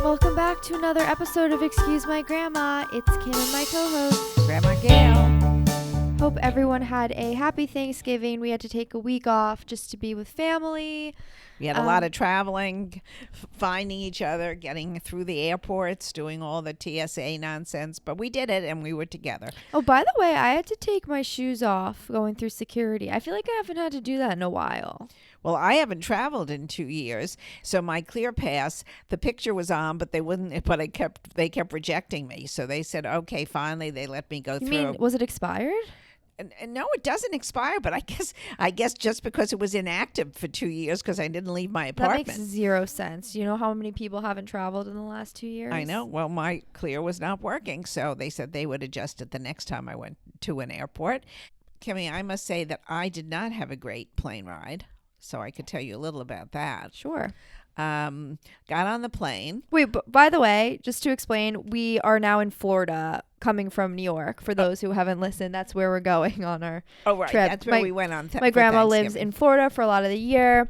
Welcome back to another episode of Excuse My Grandma. It's Kim and my co-host, Grandma Gail. Hope everyone had a happy Thanksgiving. We had to take a week off just to be with family. We had a lot of traveling, finding each other, getting through the airports, doing all the TSA nonsense. But we did it, and we were together. Oh, by the way, I had to take my shoes off going through security. I feel like I haven't had to do that in a while. Well, I haven't traveled in 2 years, so my Clear Pass, the picture was on, but they wouldn't. But they kept rejecting me. So they said, okay, finally, they let me go You through. mean, was it expired? And no, it doesn't expire, but I guess just because it was inactive for 2 years because I didn't leave my apartment. That makes zero sense. You know how many people haven't traveled in the last 2 years? I know. Well, my Clear was not working, so they said they would adjust it the next time I went to an airport. Kimmy, I must say that I did not have a great plane ride, so I could tell you a little about that. Sure. Got on the plane. Wait, but by the way, just to explain, we are now in Florida, coming from New York. For those who haven't listened, that's where we're going on our right. trip. That's where we went on. My grandma lives in Florida for a lot of the year,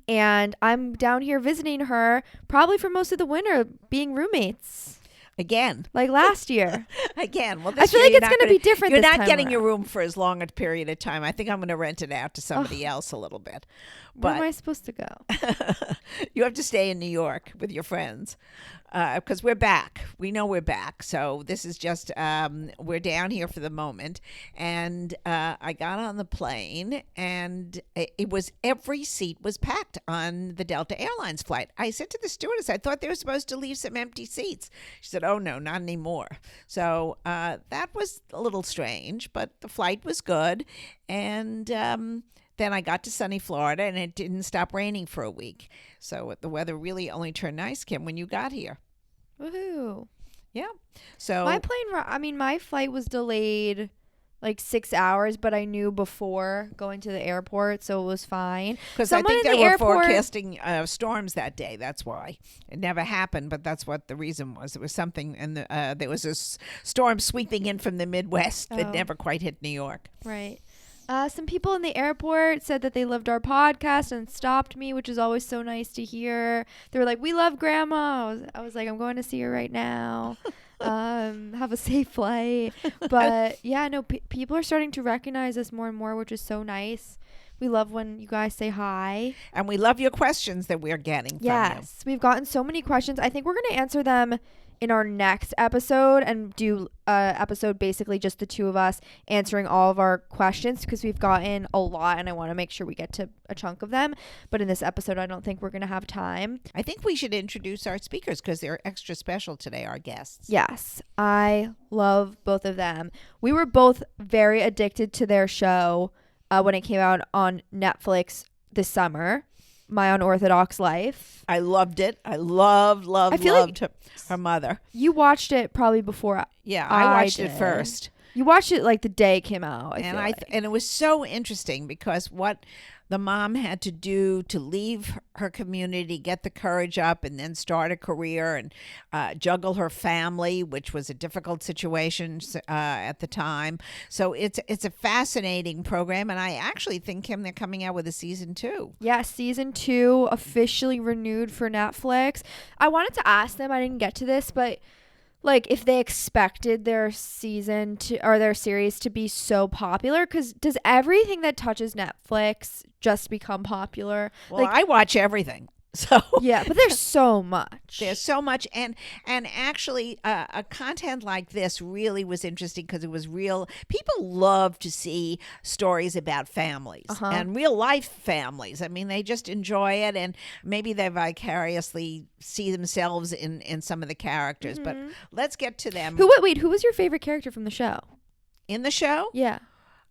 and I'm down here visiting her probably for most of the winter, being roommates. Again. Like last year. Again. Well, I feel like it's going to be different You're this not time getting around. your room for as long a period of time. I think I'm going to rent it out to somebody else a little bit. Where am But I supposed to go? you have to stay in New York with your friends because we're back. We know we're back. So this is just, we're down here for the moment. And I got on the plane and it was, every seat was packed on the Delta Airlines flight. I said to the stewardess, I thought they were supposed to leave some empty seats. She said, oh no, not anymore. So that was a little strange, but the flight was good. And then I got to sunny Florida, and it didn't stop raining for a week. So the weather really only turned nice, Kim, when you got here. Woohoo. Yeah. So my flight was delayed like 6 hours, but I knew before going to the airport, so it was fine. Because I think they were forecasting storms that day. That's why. It never happened, but that's what the reason was. It was something, and there was a storm sweeping in from the Midwest that never quite hit New York. Right. Some people in the airport said that they loved our podcast and stopped me, which is always so nice to hear. They were like, we love Grandma. I was like, I'm going to see her right now. Have a safe flight. But yeah, no, people are starting to recognize us more and more, which is so nice. We love when you guys say hi. And we love your questions that we're getting from you. Yes, we've gotten so many questions. I think we're going to answer them in our next episode and do episode basically just the two of us answering all of our questions because we've gotten a lot and I want to make sure we get to a chunk of them. But in this episode, I don't think we're going to have time. I think we should introduce our speakers because they're extra special today, our guests. Yes, I love both of them. We were both very addicted to their show when it came out on Netflix this summer. My Unorthodox Life. I loved it. I loved her mother. You watched it probably before. Yeah, I watched it first. You watched it like the day it came out. And it was so interesting because what the mom had to do to leave her community, get the courage up, and then start a career and juggle her family, which was a difficult situation at the time. So it's a fascinating program, and I actually think, Kim, they're coming out with a season 2. Yeah, season 2 officially renewed for Netflix. I wanted to ask them, I didn't get to this, but like if they expected their season to or their series to be so popular, because does everything that touches Netflix just become popular? Well, I watch everything. So yeah, but there's so much. There's so much, and actually, a content like this really was interesting because it was real. People love to see stories about families and real life families. I mean, they just enjoy it, and maybe they vicariously see themselves in some of the characters. But let's get to them. Who was your favorite character from the show? In the show? Yeah,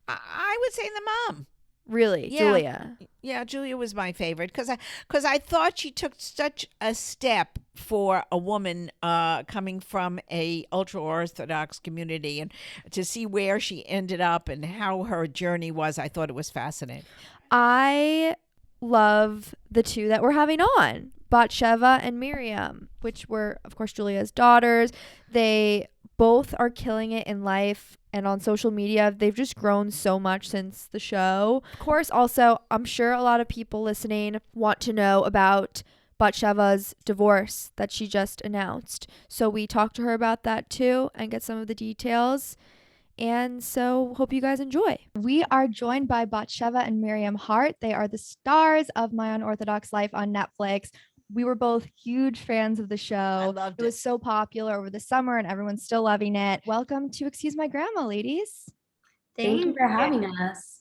I would say the mom. Really? Yeah. Julia? Yeah, Julia was my favorite because I thought she took such a step for a woman coming from a ultra-Orthodox community, and to see where she ended up and how her journey was, I thought it was fascinating. I love the two that we're having on, Batsheva and Miriam, which were, of course, Julia's daughters. They both are killing it in life and on social media. They've just grown so much since the show. Of course, also, I'm sure a lot of people listening want to know about Batsheva's divorce that she just announced. So we talked to her about that too and get some of the details. And so hope you guys enjoy. We are joined by Batsheva and Miriam Haart. They are the stars of My Unorthodox Life on Netflix. We were both huge fans of the show. I loved it. It was so popular over the summer and everyone's still loving it. Welcome to Excuse My Grandma, ladies. Thank you for having us.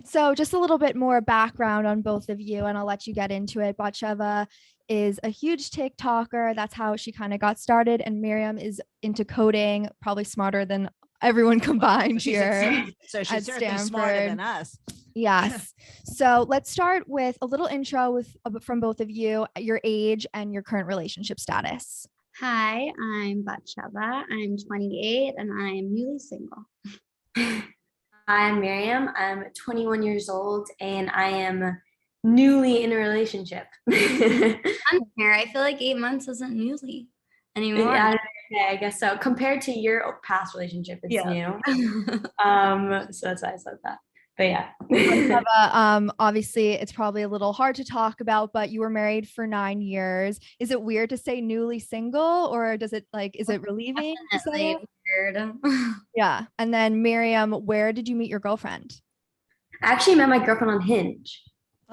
So just a little bit more background on both of you, and I'll let you get into it. Batsheva is a huge TikToker. That's how she kind of got started. And Miriam is into coding, probably smarter than everyone combined here. So she's at certainly smarter Stanford. than us. Yes. So let's start with a little intro from both of you, your age and your current relationship status. Hi, I'm Batsheva. I'm 28 and I am newly single. I'm Miriam. I'm 21 years old and I am newly in a relationship. I'm here. I feel like 8 months isn't newly anymore. Yeah, I guess so. Compared to your past relationship, it's new. So that's why I said that. But yeah. Obviously, it's probably a little hard to talk about, but you were married for 9 years. Is it weird to say newly single, or is it relieving? Definitely weird. Yeah. And then Miriam, where did you meet your girlfriend? I actually met my girlfriend on Hinge.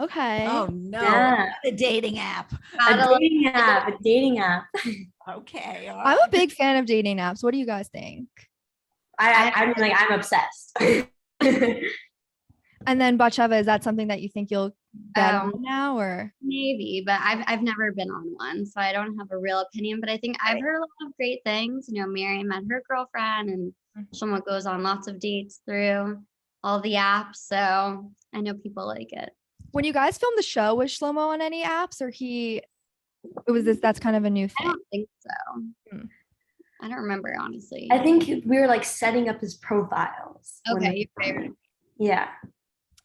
Okay. Oh no, Yeah. a dating app. A dating app. Okay. All I'm right. a big fan of dating apps. What do you guys think? I mean, like, I'm obsessed. And then Batsheva, is that something that you think you'll get on now, or? Maybe, but I've never been on one, so I don't have a real opinion. But I think I've heard a lot of great things. You know, Miriam met her girlfriend, and Shlomo goes on lots of dates through all the apps. So I know people like it. When you guys filmed the show, was Shlomo on any apps, or that's kind of a new thing? I don't think so. I don't remember, honestly. I think we were like setting up his profiles. Okay. Yeah.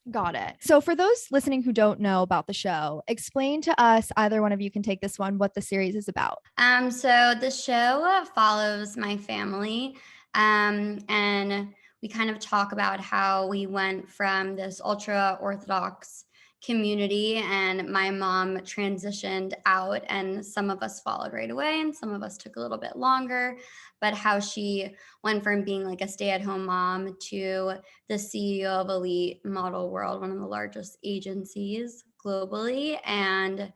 Got it. So for those listening who don't know about the show, explain to us, either one of you can take this one, what the series is about. So the show follows my family, and we kind of talk about how we went from this ultra Orthodox community and my mom transitioned out, and some of us followed right away and some of us took a little bit longer, but how she went from being like a stay-at-home mom to the CEO of Elite Model World, one of the largest agencies globally. And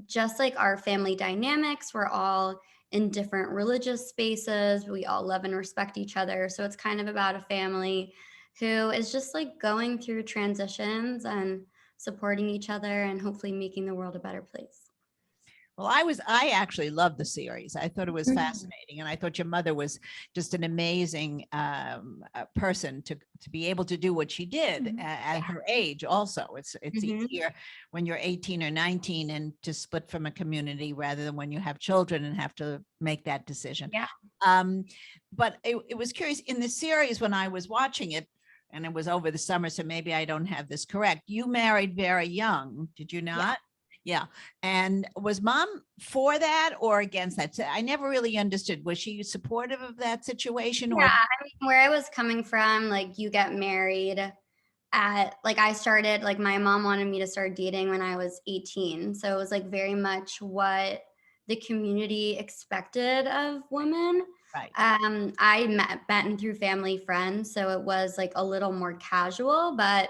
just like our family dynamics, we're all in different religious spaces. We all love and respect each other. So it's kind of about a family who is just like going through transitions and supporting each other and hopefully making the world a better place. Well, I actually loved the series. I thought it was fascinating. And I thought your mother was just an amazing person to be able to do what she did at her age. Also, it's easier when you're 18 or 19 and to split from a community rather than when you have children and have to make that decision. Yeah. But it was curious in the series when I was watching it, and it was over the summer, so maybe I don't have this correct. You married very young, did you not? Yeah. And was mom for that or against that? So I never really understood. Was she supportive of that situation? Yeah, I mean, where I was coming from, like you get married at, like I started, like my mom wanted me to start dating when I was 18. So it was like very much what the community expected of women. Right. I met Benton through family friends. So it was like a little more casual, but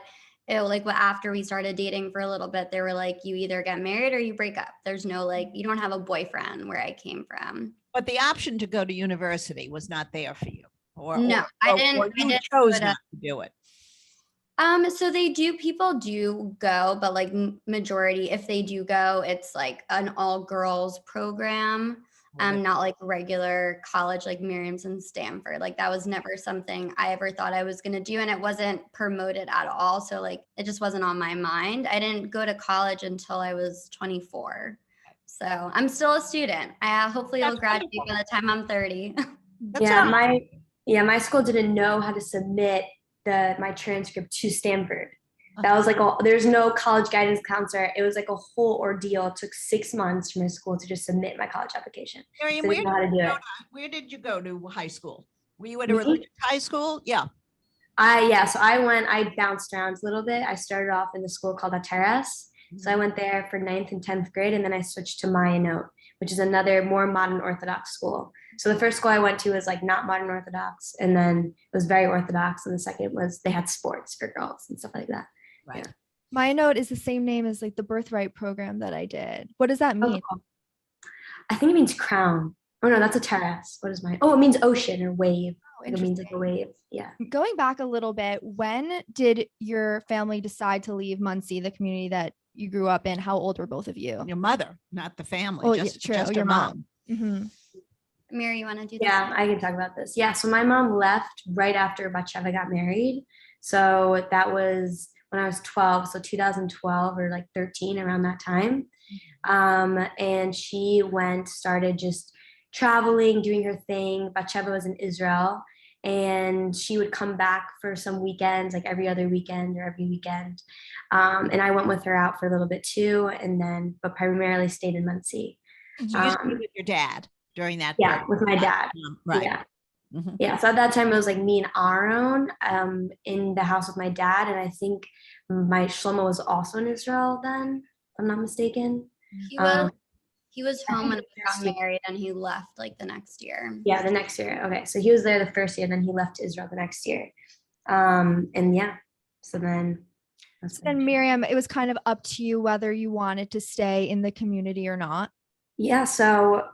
after we started dating for a little bit, they were like, you either get married or you break up. There's no like, you don't have a boyfriend where I came from. But the option to go to university was not there for you. I didn't. You chose not to do it. So people do go, but like majority, if they do go, it's like an all girls program. Not like regular college like Miriam's in Stanford. Like that was never something I ever thought I was going to do. And it wasn't promoted at all. So like, it just wasn't on my mind. I didn't go to college until I was 24. So I'm still a student. I hopefully will graduate by the time I'm 30. My school didn't know how to submit my transcript to Stanford. That was like, there's no college guidance counselor. It was like a whole ordeal. It took 6 months for my school to just submit my college application. Miriam, So where did you go to high school? Were you at a religious high school? Yeah. So I bounced around a little bit. I started off in the school called Teres. So I went there for 9th and 10th grade, and then I switched to Maya, which is another more modern Orthodox school. So the first school I went to was like not modern Orthodox, and then it was very Orthodox. And the second was they had sports for girls and stuff like that. Right. Yeah. My note is the same name as like the birthright program that I did. What does that Oh, mean? cool. I think it means crown. Oh no, that's a terrace. What is mine? Oh, it means ocean or wave. Oh, It means like a wave. Yeah. Going back a little bit, when did your family decide to leave Muncie, the community that you grew up in? How old were both of you? Your mother, not the family. Oh, just, true. just Your her mom. Mm-hmm. Mary, you want to do this? Yeah, I can talk about this. Yeah, so my mom left right after Batsheva got married. So that was when I was 12, so 2012 or like 13, around that time. And she started just traveling, doing her thing. Batsheva was in Israel, and she would come back for some weekends, like every other weekend or every weekend. And I went with her out for a little bit too, and then, but primarily stayed in Muncie. So you stayed with your dad during that Yeah, period. with my dad. Right. Yeah. Mm-hmm. Yeah, so at that time it was like me and Aaron in the house with my dad, and I think my Shlomo was also in Israel then, if I'm not mistaken. He was I home think when we got married, and he left like the next year. Yeah, the next year. Okay, so he was there the first year, then he left Israel the next year. And yeah, so then And Miriam, it was kind of up to you whether you wanted to stay in the community or not. Yeah, so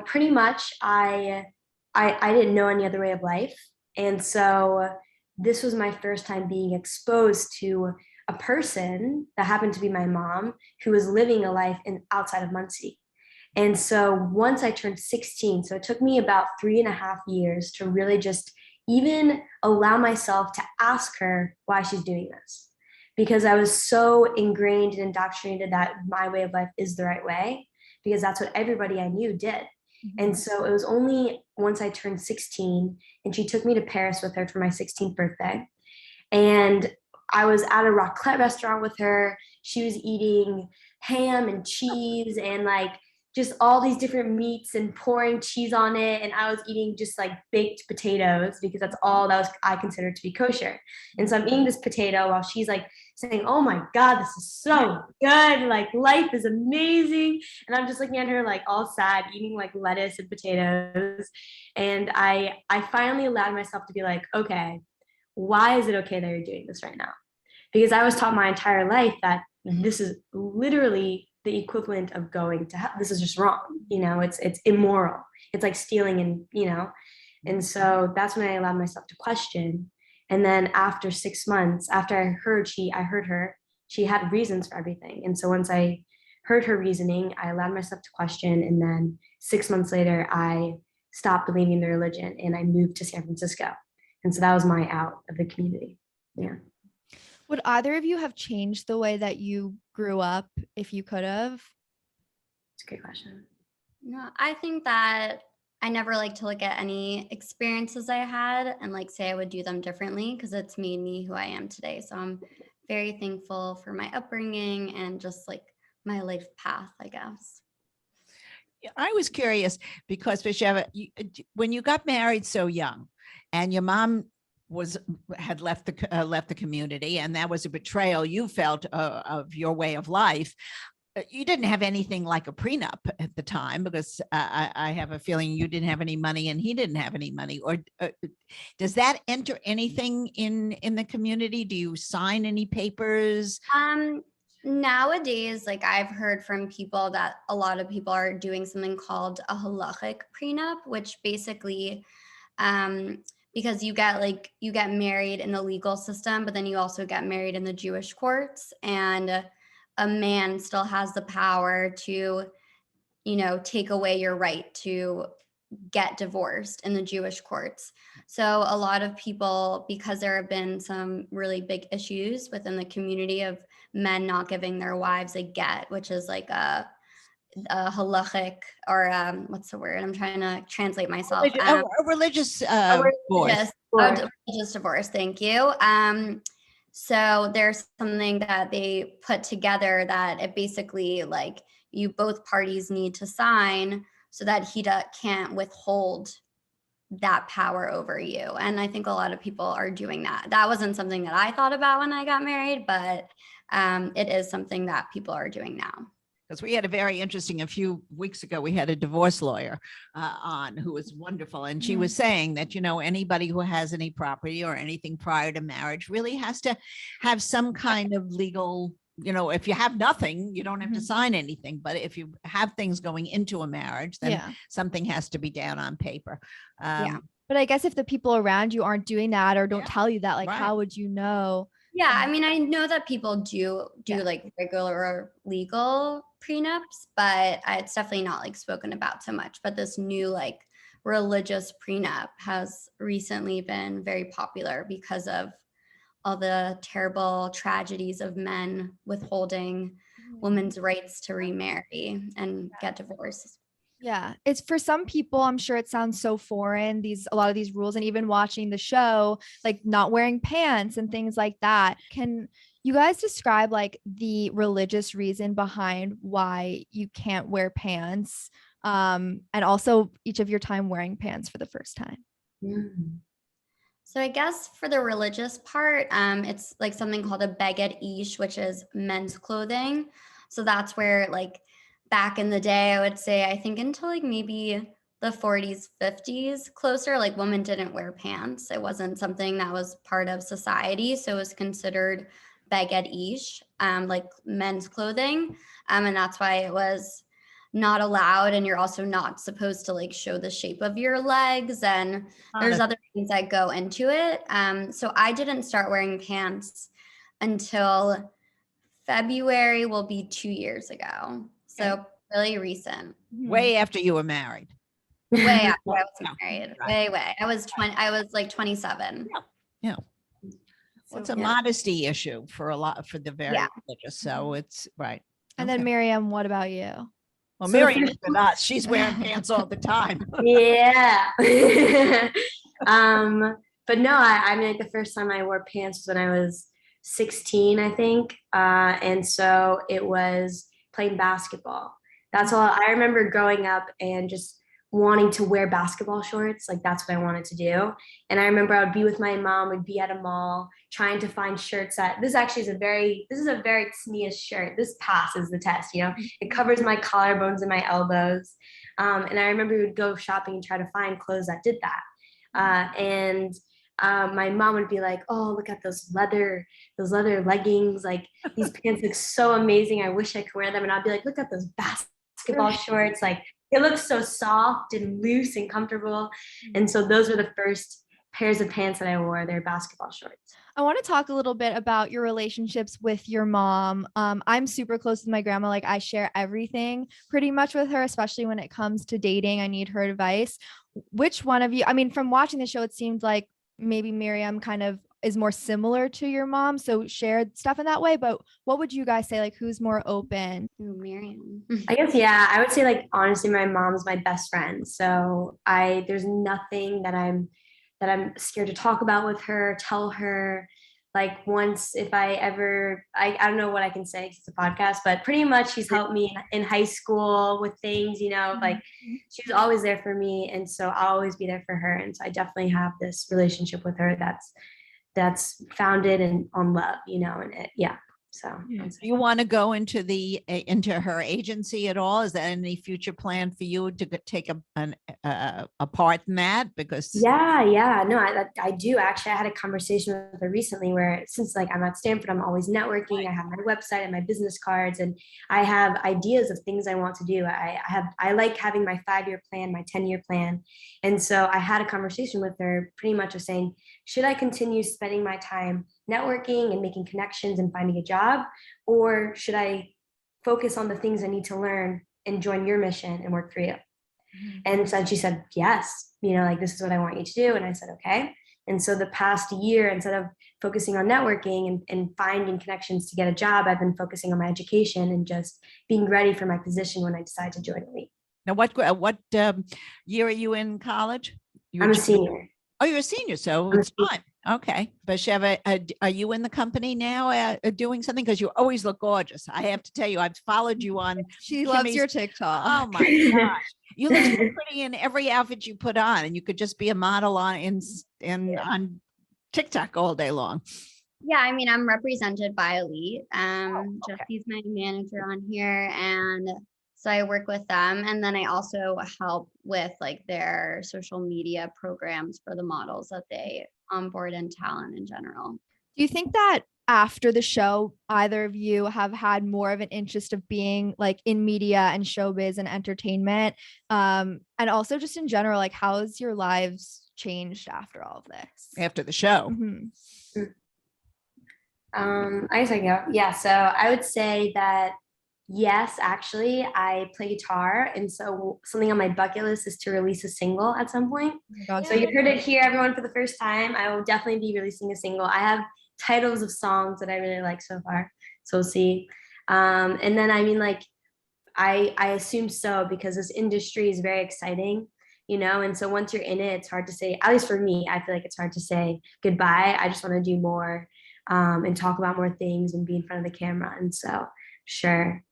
pretty much I didn't know any other way of life. And so this was my first time being exposed to a person that happened to be my mom, who was living a life outside of Muncie. And so once I turned 16, so it took me about 3.5 years to really just even allow myself to ask her why she's doing this. Because I was so ingrained and indoctrinated that my way of life is the right way, because that's what everybody I knew did. Mm-hmm. And so it was only once I turned 16 and she took me to Paris with her for my 16th birthday. And I was at a raclette restaurant with her. She was eating ham and cheese and like just all these different meats and pouring cheese on it. And I was eating just like baked potatoes because that's all that was I considered to be kosher. And so I'm eating this potato while she's like saying, "Oh my God, this is so good. Like life is amazing." And I'm just looking at her like all sad, eating like lettuce and potatoes. And I finally allowed myself to be like, okay, why is it okay that you're doing this right now? Because I was taught my entire life that this is literally the equivalent of going to hell. This is just wrong. You know, it's immoral. It's like stealing and, you know, and so that's when I allowed myself to question. And then after 6 months, after I heard her, she had reasons for everything. And so once I heard her reasoning, I allowed myself to question. And then 6 months later, I stopped believing in the religion and I moved to San Francisco. And so that was my out of the community. Yeah. Would either of you have changed the way that you grew up if you could have? It's a great question. No, I think that I never like to look at any experiences I had and like say I would do them differently, because it's made me who I am today. So I'm very thankful for my upbringing and just like my life path, I guess. I was curious because Batsheva, when you got married so young and your mom had left the community, and that was a betrayal you felt of your way of life. You didn't have anything like a prenup at the time, because I have a feeling you didn't have any money and he didn't have any money. Or does that enter anything in the community? Do you sign any papers? Nowadays, like I've heard from people that a lot of people are doing something called a halachic prenup, which basically because you get married in the legal system, but then you also get married in the Jewish courts, and a man still has the power to, you know, take away your right to get divorced in the Jewish courts. So a lot of people, because there have been some really big issues within the community of men not giving their wives a get, which is like a halachic, or what's the word? I'm trying to translate myself. A religious divorce. Religious divorce. Thank you. So there's something that they put together that it basically like you both parties need to sign so that he can't withhold that power over you. And I think a lot of people are doing that. That wasn't something that I thought about when I got married, but it is something that people are doing now. Because we had a very interesting, a few weeks ago, we had a divorce lawyer on who was wonderful. And she was saying that, anybody who has any property or anything prior to marriage really has to have some kind of legal, if you have nothing, you don't have to sign anything. But if you have things going into a marriage, then something has to be down on paper. But I guess if the people around you aren't doing that or don't tell you that, like, how would you know? Yeah, I mean, I know that people do like regular or legal prenups, but it's definitely not like spoken about so much. But this new like religious prenup has recently been very popular because of all the terrible tragedies of men withholding women's rights to remarry and get divorced. Yeah, it's for some people, I'm sure it sounds so foreign, a lot of these rules, and even watching the show, like not wearing pants and things like that. Can you guys describe like the religious reason behind why you can't wear pants? And also each of your time wearing pants for the first time. So I guess for the religious part, it's like something called a beged ish, which is men's clothing. So that's where like back in the day, I would say, I think until like maybe the 40s, 50s, closer, like women didn't wear pants. It wasn't something that was part of society. So it was considered beged ish, like men's clothing. And that's why it was not allowed. And you're also not supposed to like show the shape of your legs. And there's other things that go into it. So I didn't start wearing pants until February will be 2 years ago. So really recent. Way after you were married. Way after I was married. Way. I was like 27. Yeah. Well, it's a modesty issue for the very religious. So it's right. And then Miriam, what about you? Well, Miriam is with us. She's wearing pants all the time. Yeah. But no, I mean, like the first time I wore pants was when I was 16, I think. And so it was playing basketball. That's all. I remember growing up and just wanting to wear basketball shorts. Like that's what I wanted to do. And I remember I would be with my mom, we'd be at a mall trying to find shirts this is a very sneeze shirt. This passes the test, it covers my collarbones and my elbows. And I remember we would go shopping and try to find clothes that did that. And my mom would be like, oh, look at those leather leggings. Like these pants look so amazing. I wish I could wear them. And I'd be like, look at those basketball shorts. Like it looks so soft and loose and comfortable. And so those were the first pairs of pants that I wore. They're basketball shorts. I want to talk a little bit about your relationships with your mom. I'm super close with my grandma. Like I share everything pretty much with her, especially when it comes to dating. I need her advice. Which one of you, I mean, from watching the show, it seemed like maybe Miriam kind of is more similar to your mom, so shared stuff in that way. But what would you guys say, like who's more open? Ooh, Miriam. I guess, yeah, I would say like, honestly, my mom's my best friend. So there's nothing that I'm scared to talk about with her, tell her. Like once, if I ever, I don't know what I can say, 'cause it's a podcast, but pretty much she's helped me in high school with things, like she was always there for me. And so I'll always be there for her. And so I definitely have this relationship with her that's founded on love, and so. Do you want to go into her agency at all? Is that any future plan for you to take a part in that? Because no, I do actually. I had a conversation with her recently where, since like I'm at Stanford, I'm always networking. I have my website and my business cards, and I have ideas of things I want to do. I like having my 5-year plan, my 10-year plan. And so I had a conversation with her pretty much of saying, should I continue spending my time networking and making connections and finding a job, or should I focus on the things I need to learn and join your mission and work for you? And so she said, yes, like this is what I want you to do. And I said, okay. And so the past year, instead of focusing on networking and finding connections to get a job, I've been focusing on my education and just being ready for my position when I decide to join elite. Now, what year are you in college? I'm a senior. Oh, you're a senior, so it's fine. Okay. Batsheva, are you in the company now doing something? Because you always look gorgeous. I have to tell you, I've followed you on. She loves your TikTok. Oh my gosh. You look so pretty in every outfit you put on, and you could just be a model on TikTok all day long. Yeah, I mean, I'm represented by Elite. Okay. Jesse's my manager on here, and so I work with them. And then I also help with like their social media programs for the models that they onboard and talent in general. Do you think that after the show, either of you have had more of an interest of being like in media and showbiz and entertainment? And also just in general, like how's your lives changed after all of this? After the show. Mhm. I guess I can go. Yeah, so I would say that yes, actually, I play guitar, and so something on my bucket list is to release a single at some point. Oh my God, So you heard it here, everyone, for the first time. I will definitely be releasing a single. I have titles of songs that I really like so far, so we'll see. And then I mean, like, I assume so because this industry is very exciting, you know. And so once you're in it, it's hard to say. At least for me, I feel like it's hard to say goodbye. I just want to do more and talk about more things and be in front of the camera. And so, I'm sure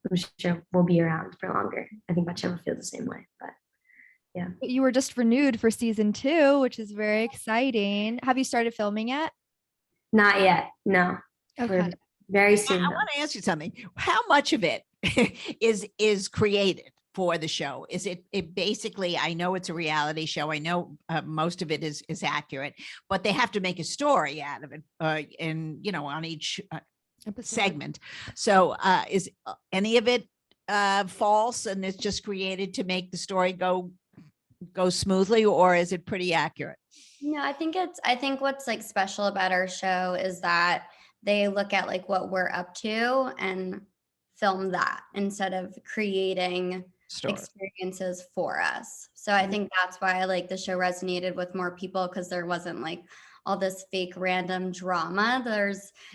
we'll be around for longer. I think Batsheva will feel the same way. But yeah, you were just renewed for season 2, which is very exciting. Have you started filming yet? not yet. No, Okay. we're very I soon. though. want to ask you something. How much of it is created for the show? Is it basically, I know it's a reality show. I know most of it is accurate, but they have to make a story out of it and, you know, on each Episode. segment. So is any of it false and it's just created to make the story go smoothly, or is it pretty accurate? No, I think what's like special about our show is that they look at like what we're up to and film that instead of creating Story. experiences for us. So I think that's why like the show resonated with more people, because there wasn't like all this fake random drama.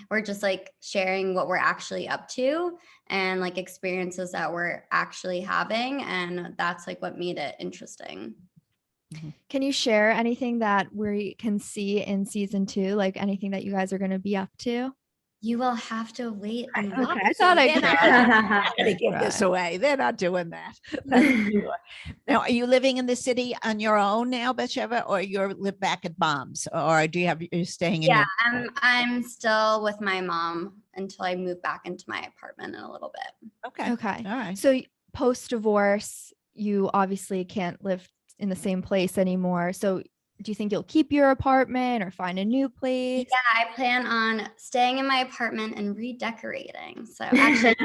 We're just like sharing what we're actually up to and like experiences that we're actually having, and that's like what made it interesting. Can you share anything that we can see in season 2, like anything that you guys are going to be up to? You will have to wait and watch. I thought I They're not going to give Right. this away. They're not doing that. That's for sure. Now, are you living in the city on your own now, Batsheva, or you live back at mom's, or do you're staying in? Yeah, I'm still with my mom until I move back into my apartment in a little bit. Okay. Okay. All right. So post divorce, you obviously can't live in the same place anymore. So do you think you'll keep your apartment or find a new place? Yeah, I plan on staying in my apartment and redecorating. So actually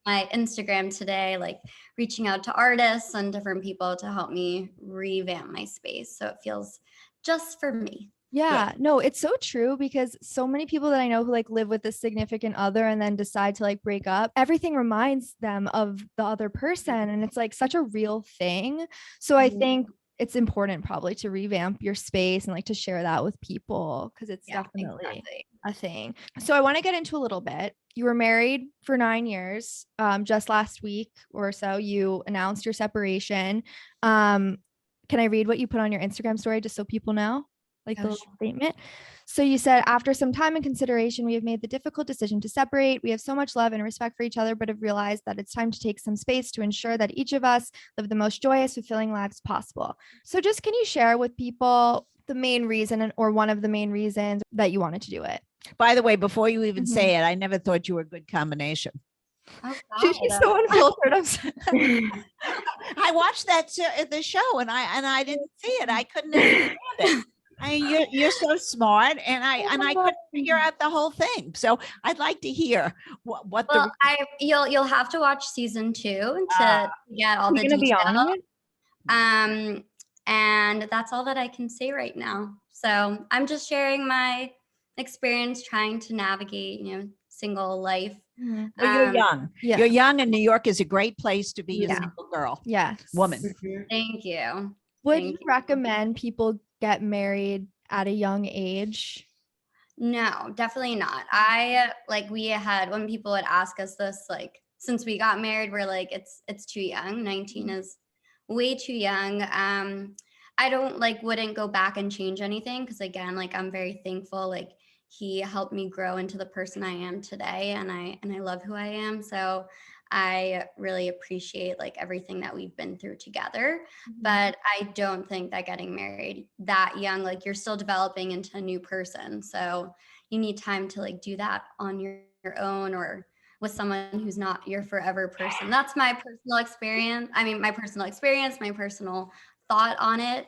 my Instagram today, like reaching out to artists and different people to help me revamp my space so it feels just for me. Yeah, no, it's so true, because so many people that I know who like live with a significant other and then decide to like break up, everything reminds them of the other person, and it's like such a real thing. So I think it's important probably to revamp your space and like to share that with people, because it's definitely a thing. So I want to get into a little bit. You were married for 9 years. Just last week or so, you announced your separation. Can I read what you put on your Instagram story just so people know? Like the little statement. So you said, after some time and consideration, we have made the difficult decision to separate. We have so much love and respect for each other, but have realized that it's time to take some space to ensure that each of us live the most joyous, fulfilling lives possible. So just can you share with people the main reason or one of the main reasons that you wanted to do it? By the way, before you even say it, I never thought you were a good combination. Oh, She's so unfiltered. I watched that the show and I didn't see it. I couldn't understand it. I mean, you're so smart, and I couldn't figure out the whole thing. So I'd like to hear what well, you'll have to watch season 2 to get all the details. Be on it? And that's all that I can say right now. So I'm just sharing my experience trying to navigate, single life. Well, you're young. Yeah. You're young, and New York is a great place to be a single girl. Yes. Woman. Thank you. Would you recommend people get married at a young age? No, definitely not. When people would ask us this, like, since we got married, we're like, it's too young. 19 is way too young. I wouldn't go back and change anything, because again, like, I'm very thankful. Like, he helped me grow into the person I am today, and I love who I am. So I really appreciate like everything that we've been through together. But I don't think that getting married that young, like, you're still developing into a new person. So you need time to like do that on your own or with someone who's not your forever person. That's my personal experience. I mean, my personal thought on it.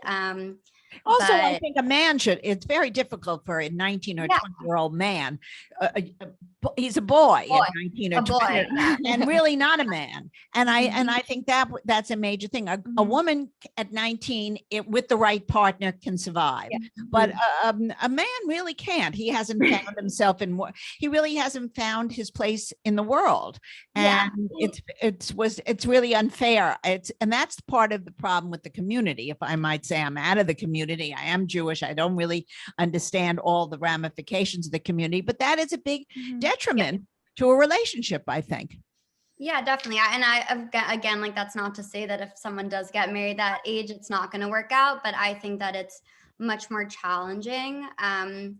Also, I But think a man should, it's very difficult for a 19 or yeah, 20-year-old man. He's a boy boy, at 19 or a 20 boy. Yeah. and really not a man. And I think that's a major thing. A woman at 19 with the right partner can survive, but a man really can't. He hasn't found himself he really hasn't found his place in the world. And it's really unfair. And that's part of the problem with the community. If I might say, I'm out of the community. I am Jewish. I don't really understand all the ramifications of the community, but that is a big detriment to a relationship, I think. Yeah, definitely. And again, like, that's not to say that if someone does get married that age, it's not going to work out, but I think that it's much more challenging. And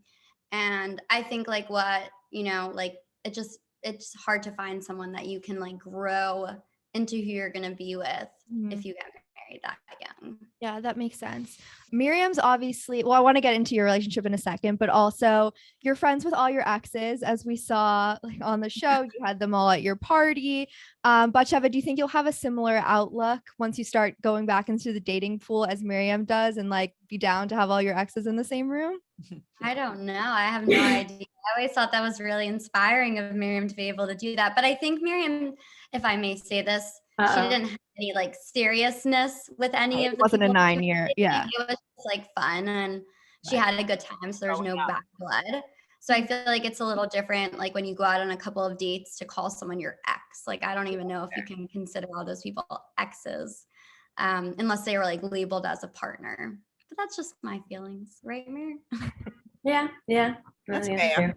I think like like it's hard to find someone that you can like grow into who you're going to be with if you get married that young. Yeah, that makes sense. Miriam's obviously, well, I want to get into your relationship in a second, but also you're friends with all your exes, as we saw like on the show. You had them all at your party. Batsheva, do you think you'll have a similar outlook once you start going back into the dating pool as Miriam does, and like be down to have all your exes in the same room? I don't know. I have no idea. I always thought that was really inspiring of Miriam to be able to do that. But I think Miriam, if I may say this, she didn't have any like seriousness with any of the wasn't a people. 9-year. Yeah. It was just like fun, and she had a good time. So there's no bad blood. So I feel like it's a little different, like when you go out on a couple of dates to call someone your ex. Like, I don't even know if you can consider all those people exes, unless they were like labeled as a partner. But that's just my feelings, right, Miriam? Yeah. That's Really fair.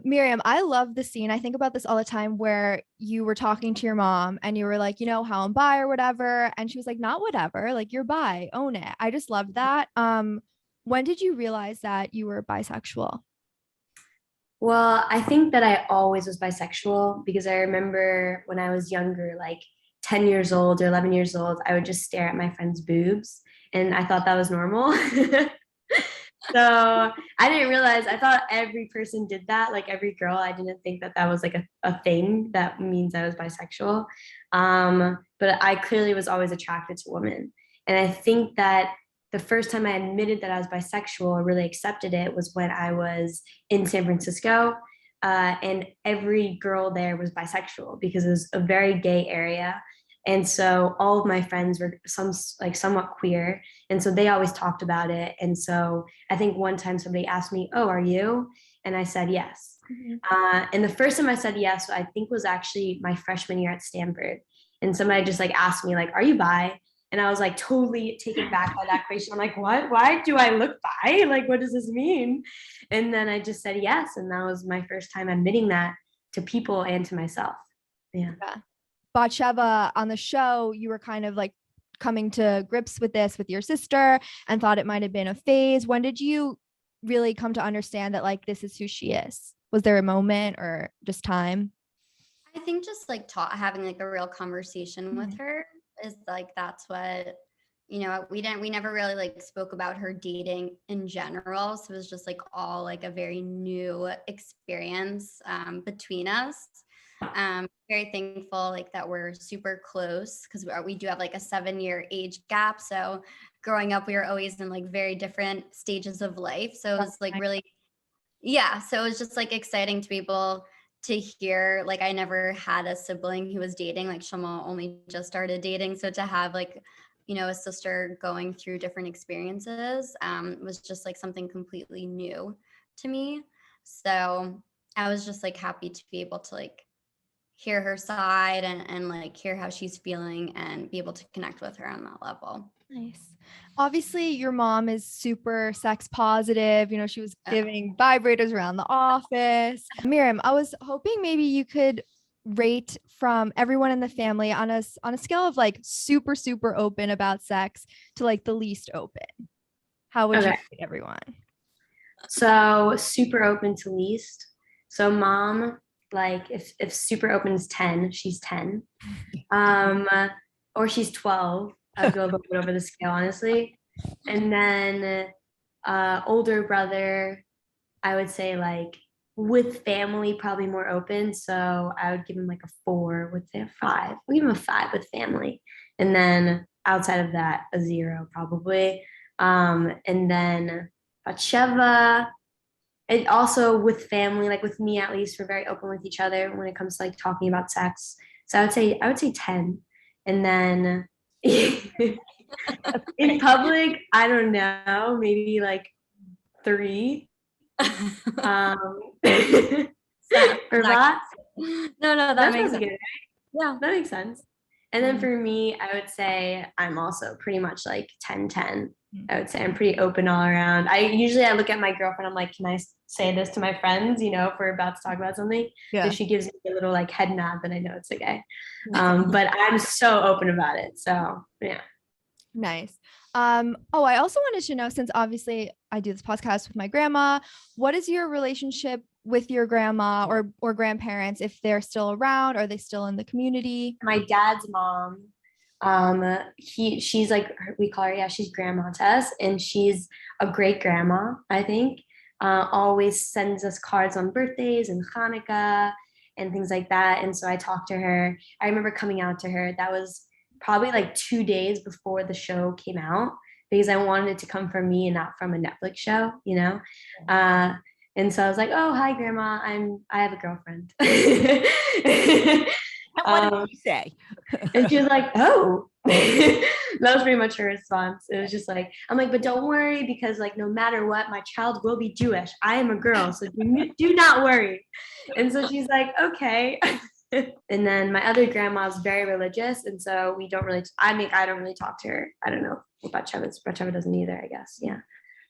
Miriam, I love the scene. I think about this all the time where you were talking to your mom and you were like, how I'm bi or whatever. And she was like, not whatever, like you're bi, own it. I just loved that. When did you realize that you were bisexual? Well, I think that I always was bisexual because I remember when I was younger, like 10 years old or 11 years old, I would just stare at my friend's boobs and I thought that was normal. So I didn't realize, I thought every person did that, like every girl. I didn't think that that was like a thing that means I was bisexual. But I clearly was always attracted to women. And I think that the first time I admitted that I was bisexual or really accepted it was when I was in San Francisco. And every girl there was bisexual because it was a very gay area. And so all of my friends were somewhat queer. And so they always talked about it. And so I think one time somebody asked me, "Oh, are you?" And I said yes. And the first time I said yes, I think was actually my freshman year at Stanford. And somebody just like asked me, like, "Are you bi?" And I was like totally taken back by that question. I'm like, what? Why do I look bi? Like, what does this mean? And then I just said yes. And that was my first time admitting that to people and to myself. Yeah. Batsheva, on the show, you were kind of like coming to grips with this with your sister and thought it might have been a phase. When did you really come to understand that like this is who she is? Was there a moment or just time? I think just like having like a real conversation with her is like, that's what, we never really like spoke about her dating in general. So it was just like all like a very new experience between us. Very thankful like that we're super close because we do have like a 7-year age gap. So growing up, we were always in like very different stages of life. So it was like really, so it was just like exciting to be able to hear, like, I never had a sibling who was dating, like Shlomo only just started dating. So to have like, a sister going through different experiences was just like something completely new to me. So I was just like happy to be able to like hear her side and like hear how she's feeling and be able to connect with her on that level. Nice. Obviously, your mom is super sex positive. She was giving vibrators around the office. Miriam, I was hoping maybe you could rate from everyone in the family on a scale of like super, super open about sex to like the least open. How would you rate everyone? So super open to least. So mom, like if super open is 10, she's 10. Or she's 12. I'd go a little bit over the scale, honestly. And then older brother, I would say like with family, probably more open. So I would give him like a 4 with a 5. I'll give him a 5 with family. And then outside of that, a 0 probably. And then Batsheva, and also with family, like with me at least, we're very open with each other when it comes to like talking about sex. So I would say 10. And then in public, I don't know, maybe like 3. For that, No, that that's makes really sense. good. Yeah. That makes sense. And then for me, I would say I'm also pretty much like 10-10. I would say I'm pretty open all around. I look at my girlfriend, I'm like, can I say this to my friends, if we're about to talk about something? Yeah. If she gives me a little like head nod, then I know it's okay. But I'm so open about it. So yeah. Nice. I also wanted to know, since obviously I do this podcast with my grandma, what is your relationship with your grandma or grandparents, if they're still around? Are they still in the community? My dad's mom, she's like, we call her, she's grandma to us, and she's a great grandma, I think. Always sends us cards on birthdays and Hanukkah and things like that. And so I talked to her. I remember coming out to her. That was probably like 2 days before the show came out, because I wanted it to come from me and not from a Netflix show, and so I was like, "Oh, hi, Grandma. I have a girlfriend." And what did you say? And she was like, "Oh." That was pretty much her response. It was just like, I'm like, "But don't worry, because like no matter what, my child will be Jewish. I am a girl, so do not worry." And so she's like, "Okay." And then my other grandma is very religious, and so we don't really. I don't really talk to her. I don't know about Batsheva doesn't either, I guess. Yeah.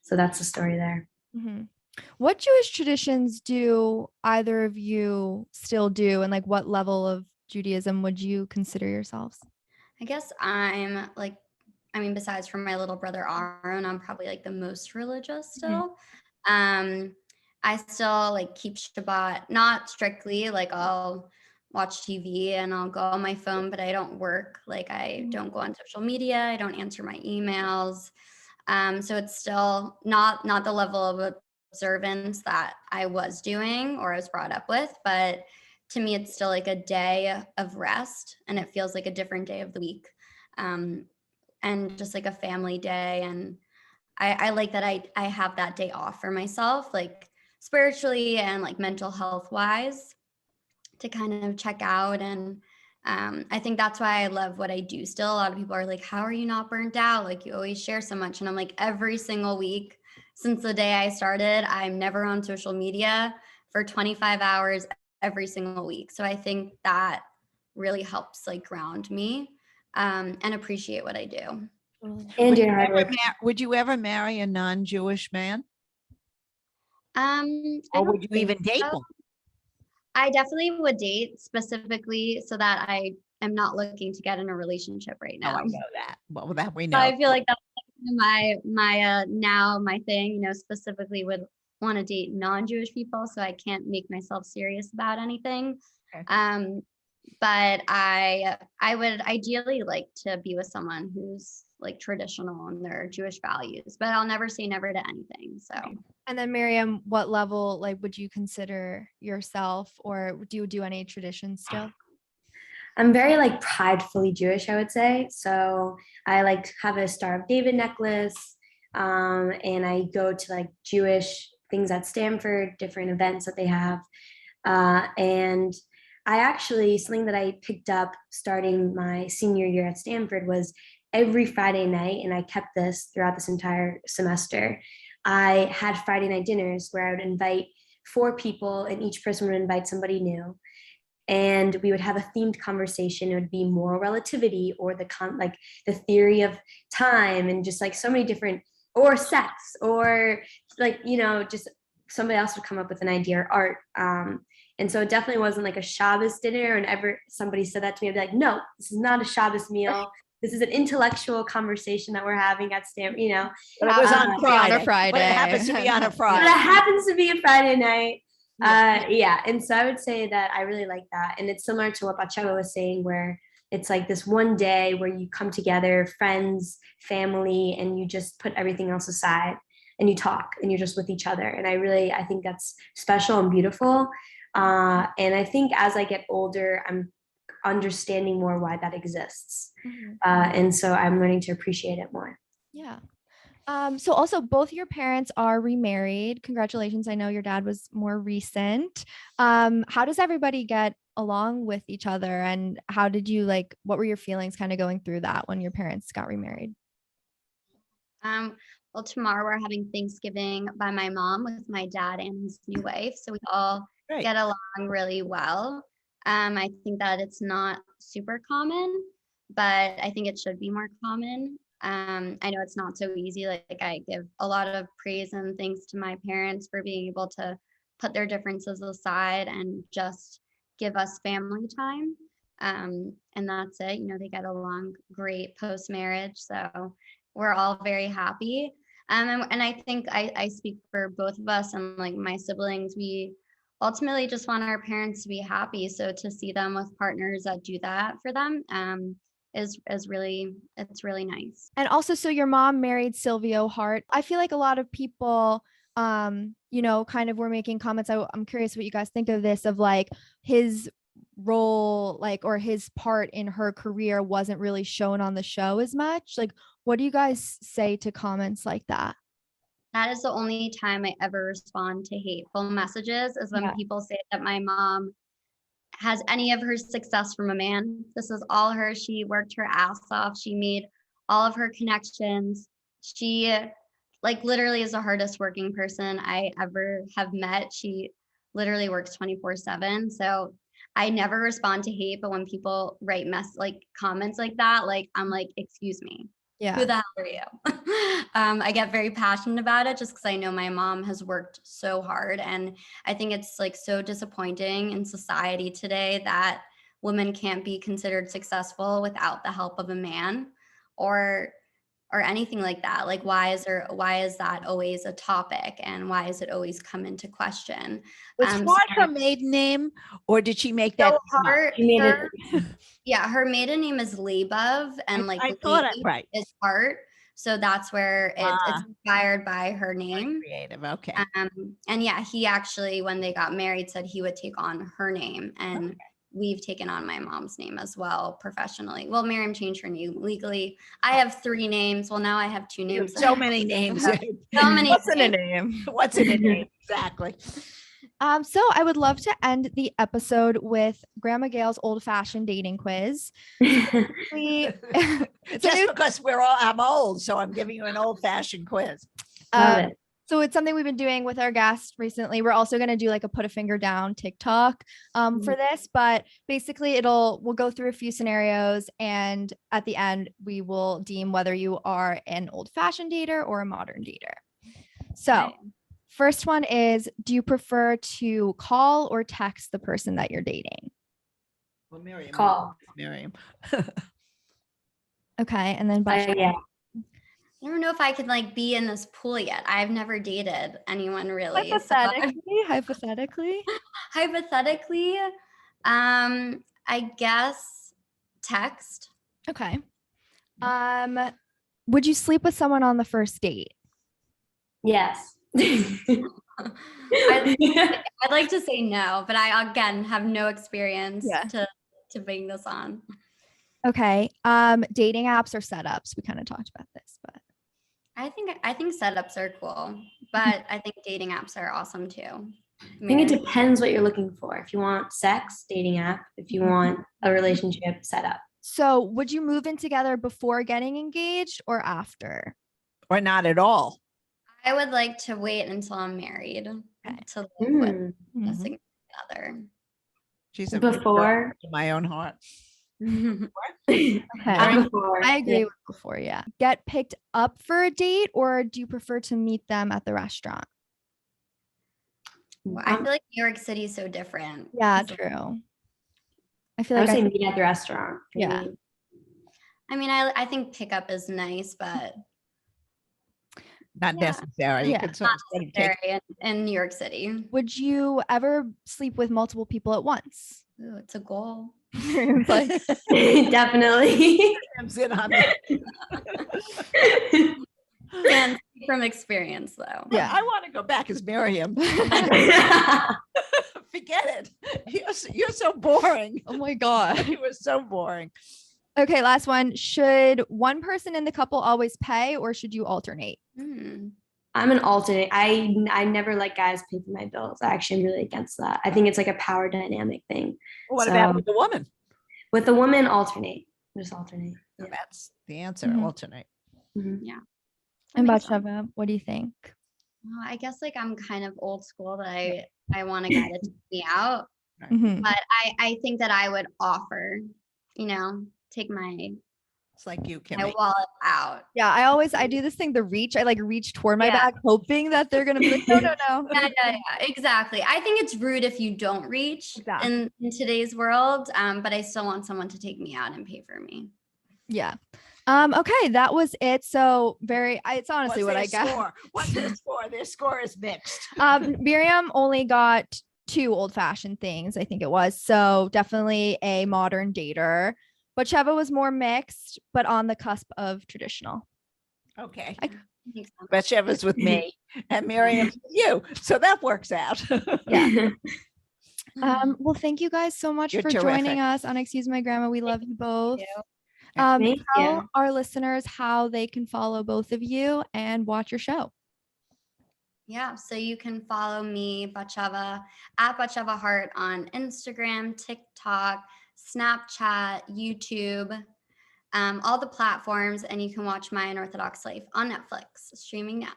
So that's the story there. Mm-hmm. What Jewish traditions do either of you still do, and like what level of Judaism would you consider yourselves? I guess besides from my little brother Aaron, I'm probably like the most religious still. I still like keep Shabbat, not strictly, like I'll watch TV and I'll go on my phone, but I don't work. Like I don't go on social media. I don't answer my emails. So it's still not the level of observance that I was doing or I was brought up with, but to me, it's still like a day of rest, and it feels like a different day of the week, and just like a family day. And I like that I have that day off for myself, like spiritually and like mental health wise, to kind of check out. And I think that's why I love what I do still. A lot of people are like, how are you not burnt out? Like you always share so much. And I'm like, every single week since the day I started, I'm never on social media for 25 hours every single week. So I think that really helps like ground me and appreciate what I do. And Would you ever marry a non-Jewish man? Or would you even date one? I definitely would date, specifically so that I am not looking to get in a relationship right now. Oh, I know that. Well, that we know. I feel like that's my thing, specifically would want to date non-Jewish people, so I can't make myself serious about anything. Okay. But I would ideally like to be with someone who's like traditional in their Jewish values, but I'll never say never to anything. So. And then Miriam, what level like would you consider yourself, or do you do any traditions still? I'm very like pridefully Jewish, I would say. So I like have a Star of David necklace, and I go to like Jewish things at Stanford, different events that they have, and I actually, something that I picked up starting my senior year at Stanford was every Friday night, and I kept this throughout this entire semester. I had Friday night dinners where I would invite 4 people, and each person would invite somebody new. And we would have a themed conversation. It would be moral relativity, or the theory of time, and just like so many different, or sex, or like, just somebody else would come up with an idea, or art. And so it definitely wasn't like a Shabbos dinner. And ever somebody said that to me, I'd be like, no, this is not a Shabbos meal. This is an intellectual conversation that we're having at Stanford, But it was on Friday. On a Friday. But it happens to be on a Friday. But it happens to be a Friday night. And so I would say that I really like that. And it's similar to what Batsheva was saying, where it's like this one day where you come together, friends, family, and you just put everything else aside. and you talk and you're just with each other. And I think that's special and beautiful. And I think as I get older, I'm understanding more why that exists. And so I'm learning to appreciate it more. Yeah. So also both your parents are remarried. Congratulations. I know your dad was more recent. How does everybody get along with each other, and how did you what were your feelings kind of going through that when your parents got remarried? Well, tomorrow we're having Thanksgiving by my mom with my dad and his new wife. So we all get along really well. I think that it's not super common, but I think it should be more common. I know it's not so easy. Like I give a lot of praise and thanks to my parents for being able to put their differences aside and just give us family time. And that's it. You know, they get along great post-marriage. So we're all very happy. And I think I speak for both of us and like my siblings. We ultimately just want our parents to be happy. So to see them with partners that do that for them, is really, it's really nice. And also, so your mom married Silvio Haart. I feel like a lot of people, you know, kind of were making comments. I'm curious what you guys think of this, of like his role, like, or his part in her career wasn't really shown on the show as much. Like, what do you guys say to comments like that? That is the only time I ever respond to hateful messages, is when people say that my mom has any of her success from a man. This is all her. She worked her ass off. She made all of her connections. She like literally is the hardest working person I ever have met. She literally works 24/7. So I never respond to hate, but when people write comments like that, like I'm like, excuse me. Yeah. Who the hell are you? I get very passionate about it just because I know my mom has worked so hard. And I think it's like so disappointing in society today that women can't be considered successful without the help of a man or anything like that. Like, why is that always a topic, and why is it always come into question? Was Haart her maiden name, or did she make that? Haart, yeah, her maiden name is Leibov, and I thought it is Haart. So that's where it's inspired by her name. Creative, okay. And yeah, he actually, when they got married, said he would take on her name, and we've taken on my mom's name as well professionally. Well, Miriam changed her name legally. I have 3 names. Well, now I have 2 names. So many names. So many. What's in a name? What's in a name? Exactly. So I would love to end the episode with Grandma Gail's old-fashioned dating quiz. Just because I'm old, so I'm giving you an old-fashioned quiz. So it's something we've been doing with our guests recently. We're also going to do like a put a finger down TikTok for this, but basically we'll go through a few scenarios, and at the end we will deem whether you are an old-fashioned dater or a modern dater. So first one is, do you prefer to call or text the person that you're dating? Well, Miriam. Call. Miriam. Okay. And then yeah. I don't know if I could like be in this pool yet. I've never dated anyone really. Hypothetically, I guess text. Okay. Would you sleep with someone on the first date? Yes. I'd like to say no, but I again have no experience to bring this on. Okay. Dating apps or setups? We kind of talked about this, but I think setups are cool, but I think dating apps are awesome too. I think it depends what you're looking for. If you want sex, dating app. If you want a relationship, setup. So would you move in together before getting engaged or after? Or not at all? I would like to wait until I'm married to live with a significant other. She's a before to my own heart. Okay. I agree with before, yeah. Get picked up for a date, or do you prefer to meet them at the restaurant? Well, I feel like New York City is so different. Yeah, true. I feel like I would say meet at the restaurant. Yeah. I mean, I think pickup is nice, but not necessary. You could not necessary in New York City. Would you ever sleep with multiple people at once? Ooh, it's a goal. Definitely. And from experience, though. Yeah. I want to go back as Miriam. Forget it. You're so boring. Oh my God. You were so boring. Okay, last one. Should one person in the couple always pay, or should you alternate? I'm an alternate. I never let guys pay for my bills. I actually am really against that. I think it's like a power dynamic thing. What about with the woman? With the woman, alternate. Just alternate. Yeah. That's the answer. Mhm. Alternate. Mm-hmm. And Batsheva, what do you think? Well, I guess like I'm kind of old school that I want a guy to take me out, Mhm. but I think that I would offer, take my It's like you, Kimmy. wallet out. Yeah, I do this thing, the reach. I like reach toward my Yeah. back, hoping that they're gonna be like, no. Yeah, exactly. I think it's rude if you don't reach Exactly. in today's world, but I still want someone to take me out and pay for me. Yeah. Okay, that was it. So it's honestly what I got. Score? What's their score? Their score is mixed. Miriam only got 2 old-fashioned things, I think it was. So definitely a modern dater. Batsheva was more mixed, but on the cusp of traditional. Okay. I think so. Batsheva's with me and Miriam's with you. So that works out. Yeah. Well, thank you guys so much You're for terrific. joining us on Excuse My Grandma. We love you both. Thank Tell you. our listeners how they can follow both of you and watch your show. Yeah, so you can follow me, Batsheva, at Batsheva Haart on Instagram, TikTok, Snapchat, YouTube, all the platforms, and you can watch My Unorthodox Life on Netflix, streaming now.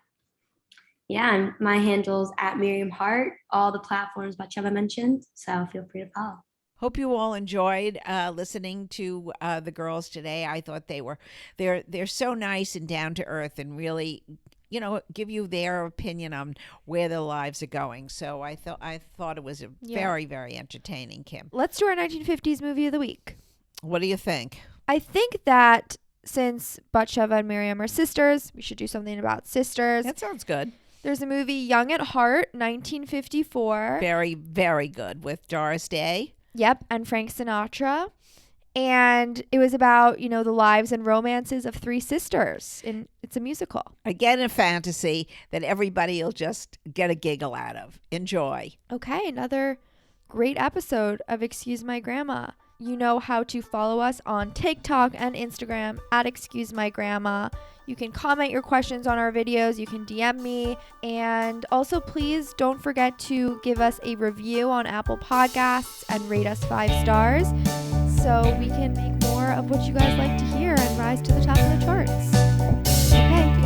Yeah, and my handle's at Miriam Haart, all the platforms Batsheva mentioned. So feel free to follow. Hope you all enjoyed listening to the girls today. I thought they're so nice and down to earth and really, give you their opinion on where their lives are going. So I thought it was a very, very entertaining, Kim. Let's do our 1950s movie of the week. What do you think? I think that since Batsheva and Miriam are sisters, we should do something about sisters. That sounds good. There's a movie, Young at Heart, 1954. Very, very good with Doris Day. Yep, and Frank Sinatra. And it was about, the lives and romances of 3 sisters. And it's a musical. Again, a fantasy that everybody will just get a giggle out of. Enjoy. Okay, another great episode of Excuse My Grandma. You know how to follow us on TikTok and Instagram at Excuse My Grandma. You can comment your questions on our videos. You can DM me. And also, please don't forget to give us a review on Apple Podcasts and rate us 5 stars so we can make more of what you guys like to hear and rise to the top of the charts. Okay,